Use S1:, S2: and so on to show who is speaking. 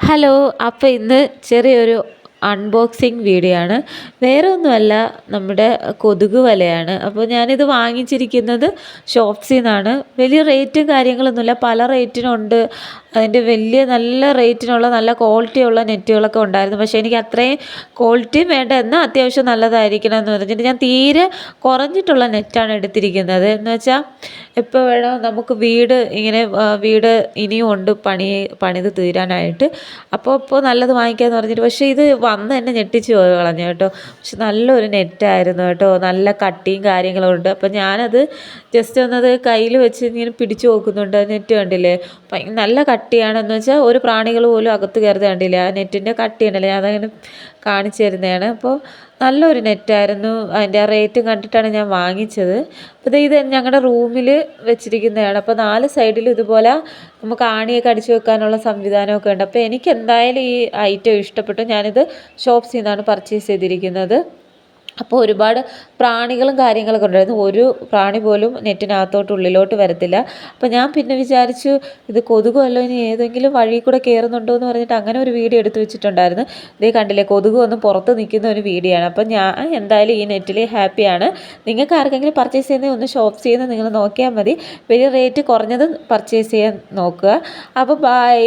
S1: Hello. അപ്പോൾ ഇന്ന് ചെറിയൊരു അൺബോക്സിങ് വീഡിയോ ആണ്. വേറെ ഒന്നുമല്ല, നമ്മുടെ കൊതുക് വലയാണ്. അപ്പോൾ ഞാനിത് വാങ്ങിച്ചിരിക്കുന്നത് ഷോപ്സിൽ നിന്നാണ്. വലിയ റേറ്റും കാര്യങ്ങളൊന്നുമില്ല, പല റേറ്റിനുണ്ട്. അതിൻ്റെ വലിയ നല്ല റേറ്റിനുള്ള നല്ല ക്വാളിറ്റിയുള്ള നെറ്റുകളൊക്കെ ഉണ്ടായിരുന്നു. പക്ഷേ എനിക്ക് അത്രയും ക്വാളിറ്റിയും വേണ്ട, എന്നാൽ അത്യാവശ്യം നല്ലതായിരിക്കണം എന്ന് പറഞ്ഞിട്ട് ഞാൻ തീരെ കുറഞ്ഞിട്ടുള്ള നെറ്റാണ് എടുത്തിരിക്കുന്നത്. എന്ന് വെച്ചാൽ എപ്പോൾ വേണോ നമുക്ക് വീട് ഇനിയും ഉണ്ട് പണിത് തീരാനായിട്ട്. അപ്പോൾ നല്ലത് വാങ്ങിക്കാമെന്ന് പറഞ്ഞിട്ട്, പക്ഷേ ഇത് വന്ന് എന്നെ ഞെട്ടിച്ച് കളഞ്ഞു കേട്ടോ. പക്ഷെ നല്ലൊരു നെറ്റായിരുന്നു കേട്ടോ, നല്ല കട്ടിയും കാര്യങ്ങളും ഉണ്ട്. അപ്പോൾ ഞാനത് ജസ്റ്റ് ഒന്നത് കയ്യിൽ വെച്ച് ഇങ്ങനെ പിടിച്ചു നോക്കുന്നുണ്ട്. നെറ്റ് കണ്ടില്ലേ, നല്ല കട്ടിയാണെന്ന് വെച്ചാൽ ഒരു പ്രാണികൾ പോലും അകത്ത് കയറുന്നത് കണ്ടില്ല. ആ നെറ്റിൻ്റെ കട്ടി ഉണ്ടല്ലേ, അതങ്ങനെ കാണിച്ചു തരുന്നതാണ്. അപ്പോൾ നല്ലൊരു നെറ്റായിരുന്നു. അതിൻ്റെ ആ റേറ്റും കണ്ടിട്ടാണ് ഞാൻ വാങ്ങിച്ചത്. അപ്പോൾ ഇത് ഞങ്ങളുടെ റൂമിൽ വെച്ചിരിക്കുന്നതാണ്. അപ്പോൾ 4 സൈഡിലും ഇതുപോലെ നമുക്ക് ആണിയൊക്കെ അടിച്ചു വെക്കാനുള്ള സംവിധാനമൊക്കെ ഉണ്ട്. അപ്പോൾ എനിക്ക് എന്തായാലും ഈ ഐറ്റം ഇഷ്ടപ്പെട്ടു. ഞാനിത് ഷോപ്സിൽ നിന്നാണ് പർച്ചേസ് ചെയ്തിരിക്കുന്നത്. അപ്പോൾ ഒരുപാട് പ്രാണികളും കാര്യങ്ങളൊക്കെ ഉണ്ടായിരുന്നു. ഒരു പ്രാണി പോലും നെറ്റിനകത്തോട്ട് ഉള്ളിലോട്ട് വരത്തില്ല. അപ്പോൾ ഞാൻ പിന്നെ വിചാരിച്ചു ഇത് കൊതുകുമല്ലോ, ഇനി ഏതെങ്കിലും വഴി കൂടെ കയറുന്നുണ്ടോ എന്ന് പറഞ്ഞിട്ട് അങ്ങനെ ഒരു വീഡിയോ എടുത്ത് വെച്ചിട്ടുണ്ടായിരുന്നു. ഇതേ കണ്ടില്ലേ, കൊതുക് വന്ന് പുറത്ത് നിൽക്കുന്ന ഒരു വീഡിയോ ആണ്. അപ്പോൾ ഞാൻ എന്തായാലും ഈ നെറ്റിൽ ഹാപ്പിയാണ്. നിങ്ങൾക്ക് ആർക്കെങ്കിലും പർച്ചേസ് ചെയ്യുന്നത് ഒന്ന് ഷോപ്സ് ചെയ്യുന്നത് നിങ്ങൾ നോക്കിയാൽ മതി. വലിയ റേറ്റ് കുറഞ്ഞത് പർച്ചേസ് ചെയ്യാൻ നോക്കുക. അപ്പോൾ ബൈ.